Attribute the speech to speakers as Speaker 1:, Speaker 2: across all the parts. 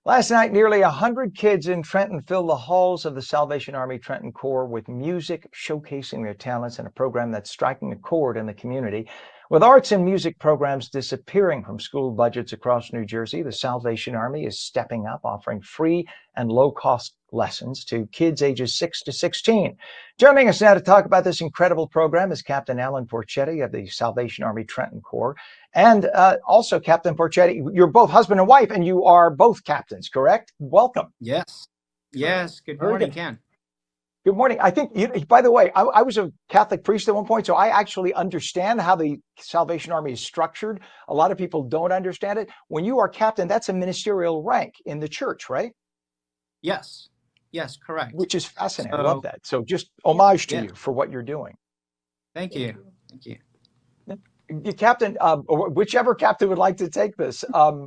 Speaker 1: Last night, nearly 100 kids in Trenton filled the halls of the Salvation Army Trenton Corps with music showcasing their talents in a program that's striking a chord in the community. With arts and music programs disappearing from school budgets across New Jersey, the Salvation Army is stepping up, offering free and low-cost lessons to kids ages 6 to 16. Joining us now to talk about this incredible program is Captain Alan Porchetti of the Salvation Army Trenton Corps. And also, Captain Porchetti, you're both husband and wife, and you are both captains, correct? Welcome.
Speaker 2: Yes. Yes. Good
Speaker 1: Very
Speaker 2: morning,
Speaker 1: good.
Speaker 2: Ken.
Speaker 1: Good morning. I think, by the way, I was a Catholic priest at one point, so I actually understand how the Salvation Army is structured. A lot of people don't understand it. When you are captain, that's a ministerial rank in the church, right?
Speaker 2: Yes. Yes, correct.
Speaker 1: Which is fascinating. I love
Speaker 2: So,
Speaker 1: that. So just homage to
Speaker 2: yeah,
Speaker 1: you for what you're doing.
Speaker 2: thank you. Thank you.
Speaker 1: Captain, or whichever captain would like to take this.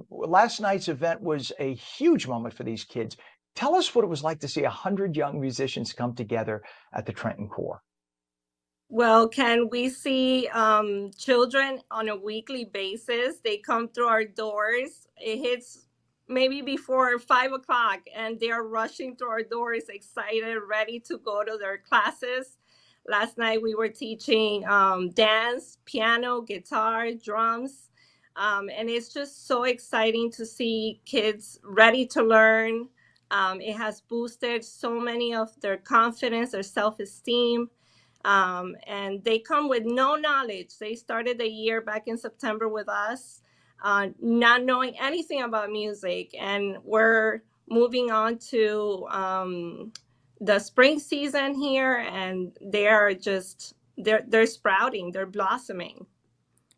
Speaker 1: Last night's event was a huge moment for these kids. Tell us what it was like to see 100 young musicians come together at the Trenton Corps.
Speaker 3: Well, can we see children on a weekly basis? They come through our doors. It hits maybe before 5 o'clock, and they're rushing through our doors, excited, ready to go to their classes. Last night we were teaching dance, piano, guitar, drums, and it's just so exciting to see kids ready to learn. It has boosted so many of their confidence, their self-esteem, and they come with no knowledge. They started the year back in September with us, not knowing anything about music, and we're moving on to the spring season here, and they're sprouting, they're blossoming.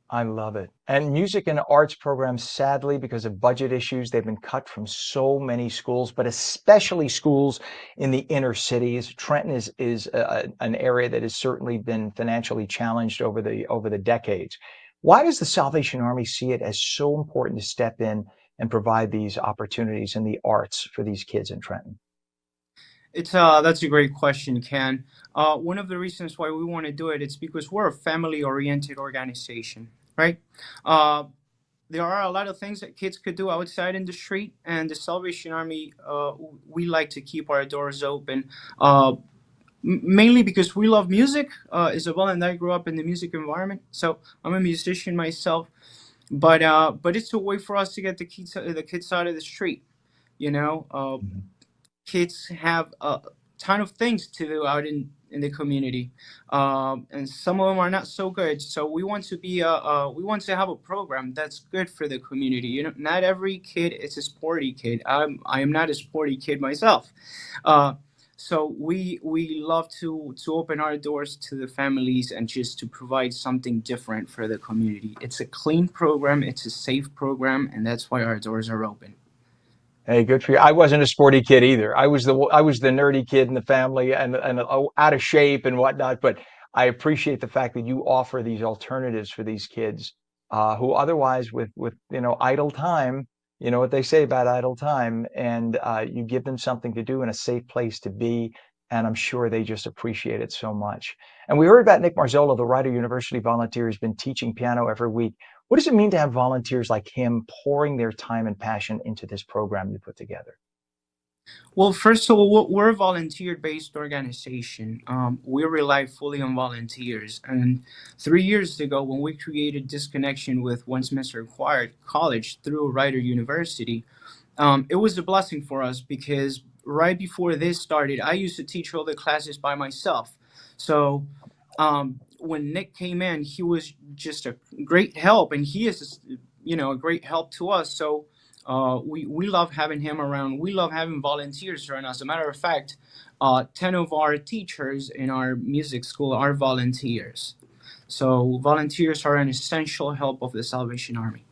Speaker 1: I love it. And music and arts programs, sadly, because of budget issues, they've been cut from so many schools, but especially schools in the inner cities. Trenton is an area that has certainly been financially challenged over the decades. Why does the Salvation Army see it as so important to step in and provide these opportunities in the arts for these kids in Trenton?
Speaker 2: That's a great question, Ken. One of the reasons why we want to do it is because we're a family-oriented organization, right? Uh, there are a lot of things that kids could do outside in the street, and the Salvation Army, we like to keep our doors open. Mainly because we love music. Isabel and I grew up in the music environment, so I'm a musician myself. But it's a way for us to get the kids out of the street. You know,
Speaker 1: Mhm.
Speaker 2: kids have a ton of things to do out in the community, and some of them are not so good. So we want to have a program that's good for the community. You know, not every kid is a sporty kid. I am not a sporty kid myself. Uh, so we love to open our doors to the families and just to provide something different for the community. It's a clean program, it's a safe program, and that's why our doors are open.
Speaker 1: Hey, good for you. I wasn't a sporty kid either. I was the nerdy kid in the family and out of shape and whatnot. But I appreciate the fact that you offer these alternatives for these kids who otherwise with idle time, you know what they say about idle time, and you give them something to do in a safe place to be. And I'm sure they just appreciate it so much. And we heard about Nick Marzola, the Rider University volunteer, who's been teaching piano every week. What does it mean to have volunteers like him pouring their time and passion into this program you put together?
Speaker 2: Well, first of all, we're a volunteer-based organization. We rely fully on volunteers. And 3 years ago, when we created this connection with Westminster Required College through Rider University, it was a blessing for us because right before this started, I used to teach all the classes by myself. So when Nick came in, he was just a great help, and he is, a great help to us. So we love having him around. We love having volunteers around. As a matter of fact, 10 of our teachers in our music school are volunteers. So volunteers are an essential help of the Salvation Army.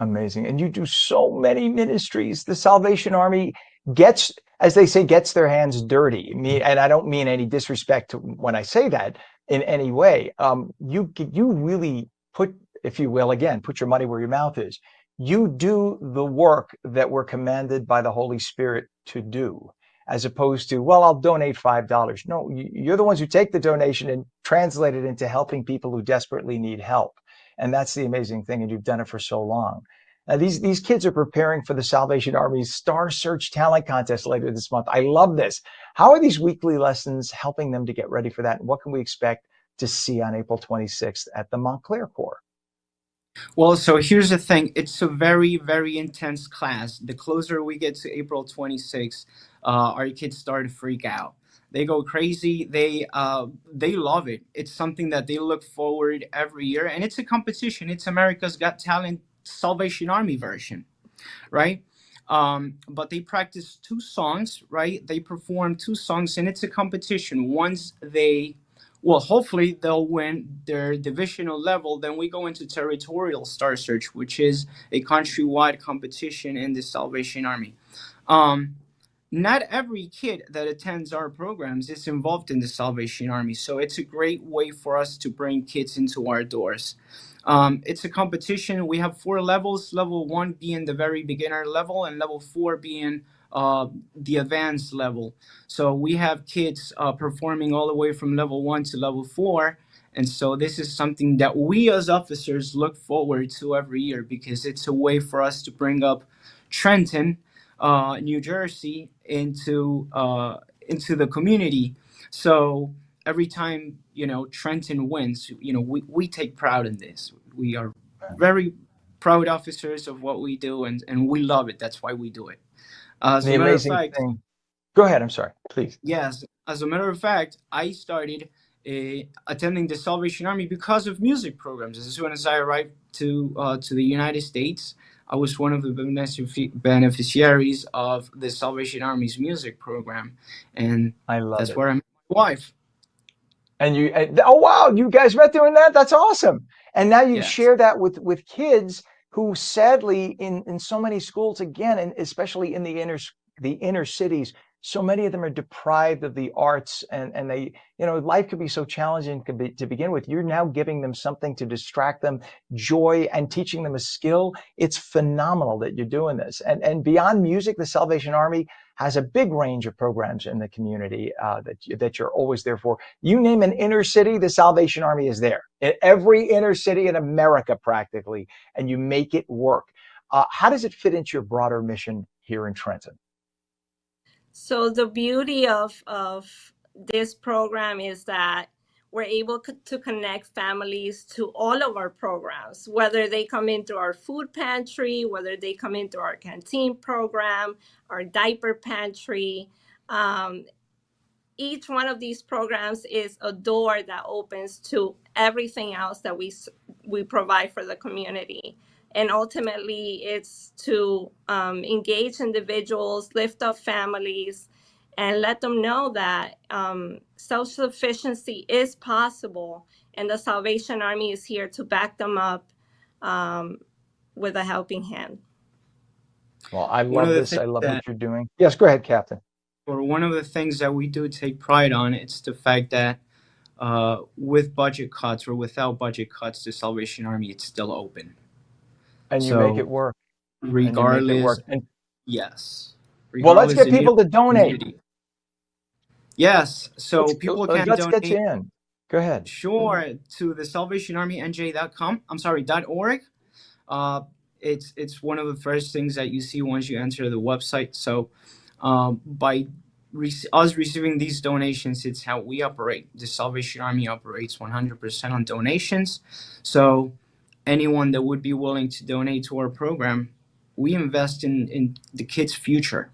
Speaker 1: Amazing. And you do so many ministries. The Salvation Army gets, as they say, gets their hands dirty. And I don't mean any disrespect to when I say that in any way. You really put, if you will, again, put your money where your mouth is. You do the work that we're commanded by the Holy Spirit to do, as opposed to, well, I'll donate $5. No, you're the ones who take the donation and translate it into helping people who desperately need help. And that's the amazing thing. And you've done it for so long. These kids are preparing for the Salvation Army's Star Search Talent Contest later this month. I love this. How are these weekly lessons helping them to get ready for that? And what can we expect to see on April 26th at the Montclair Corps?
Speaker 2: Well, so here's the thing. It's a very, very intense class. The closer we get to April 26th, our kids start to freak out. They go crazy. They love it. It's something that they look forward every year, and it's a competition. It's America's Got Talent Salvation Army version, right? But they practice two songs, right? They perform two songs, and it's a competition. Once they, well, hopefully they'll win their divisional level. Then we go into territorial Star Search, which is a countrywide competition in the Salvation Army. Um, Not every kid that attends our programs is involved in the Salvation Army, so it's a great way for us to bring kids into our doors. It's a competition. We have four levels. Level one being the very beginner level, and level four being the advanced level. So we have kids performing all the way from level one to level four. And so this is something that we as officers look forward to every year because it's a way for us to bring up Trenton, New Jersey, into the community. So every time Trenton wins, we take pride in this. We are very proud officers of what we do, and we love it. That's why we do it. As
Speaker 1: The
Speaker 2: a matter of
Speaker 1: amazing
Speaker 2: fact,
Speaker 1: thing. Go ahead. I'm sorry. Please.
Speaker 2: yes, as a matter of fact, I started attending the Salvation Army because of music programs. As soon as I arrived to the United States, I was one of the beneficiaries of the Salvation Army's music program, and
Speaker 1: I love
Speaker 2: that's
Speaker 1: it.
Speaker 2: where I met my wife.
Speaker 1: Oh wow, you guys met doing that? That's awesome. And now you
Speaker 2: Yes.
Speaker 1: share that with kids who sadly in so many schools again, and especially in the inner cities, so many of them are deprived of the arts, and they, life could be so challenging to begin with. You're now giving them something to distract them, joy, and teaching them a skill. It's phenomenal that you're doing this. And beyond music, the Salvation Army has a big range of programs in the community that you're always there for. You name an inner city, the Salvation Army is there. In every inner city in America, practically, and you make it work. How does it fit into your broader mission here in Trenton?
Speaker 3: So the beauty of this program is that we're able to connect families to all of our programs, whether they come into our food pantry, whether they come into our canteen program, our diaper pantry. Um, each one of these programs is a door that opens to everything else that we provide for the community. And ultimately, it's to engage individuals, lift up families, and let them know that self-sufficiency is possible, and the Salvation Army is here to back them up um, with a helping hand.
Speaker 1: Well, I
Speaker 2: One of
Speaker 1: love
Speaker 2: the
Speaker 1: this.
Speaker 2: things
Speaker 1: I love what
Speaker 2: that
Speaker 1: you're doing. Yes, go ahead, Captain.
Speaker 2: or one of the things that we do take pride on, it's the fact that with budget cuts or without budget cuts, the Salvation Army it's still open.
Speaker 1: And you make it
Speaker 2: So
Speaker 1: work. And you make it
Speaker 2: regardless,
Speaker 1: work. And
Speaker 2: yes,
Speaker 1: well, let's
Speaker 2: regardless
Speaker 1: get
Speaker 2: the need of
Speaker 1: people to
Speaker 2: the
Speaker 1: donate.
Speaker 2: community. Yes, so people can
Speaker 1: Let's get you
Speaker 2: donate.
Speaker 1: in. Go ahead.
Speaker 2: Sure, to the salvationarmynj.com. I'm sorry, .org. Uh, it's one of the first things that you see once you enter the website. So by us receiving these donations, it's how we operate. The Salvation Army operates 100% on donations. So anyone that would be willing to donate to our program, we invest in the kids' future.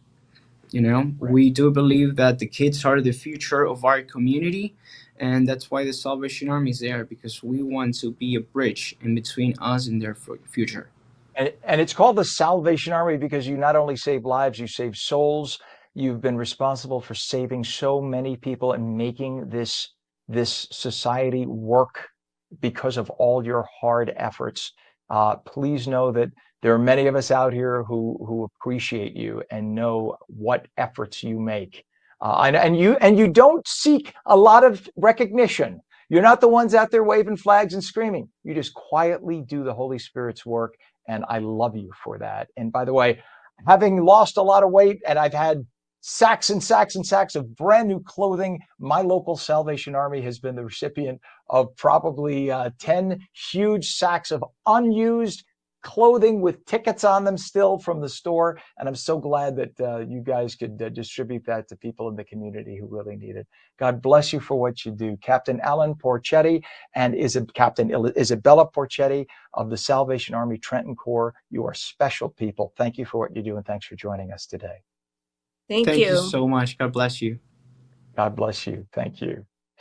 Speaker 1: Right.
Speaker 2: We do believe that the kids are the future of our community, and that's why the Salvation Army is there because we want to be a bridge in between us and their future.
Speaker 1: And it's called the Salvation Army because you not only save lives, you save souls. You've been responsible for saving so many people and making this society work because of all your hard efforts. Please know that there are many of us out here who appreciate you and know what efforts you make. And you don't seek a lot of recognition. You're not the ones out there waving flags and screaming. You just quietly do the Holy Spirit's work, and I love you for that. And by the way, having lost a lot of weight, and I've had sacks and sacks and sacks of brand new clothing, my local Salvation Army has been the recipient of probably 10 huge sacks of unused clothing with tickets on them still from the store. And I'm so glad that you guys could distribute that to people in the community who really need it. God bless you for what you do. Captain Alan Porchetti and Captain Isabella Porchetti of the Salvation Army Trenton Corps. You are special people. Thank you for what you do, and thanks for joining us today.
Speaker 3: Thank
Speaker 2: Thank you
Speaker 3: you.
Speaker 2: so much. God bless you.
Speaker 1: God bless you. Thank you.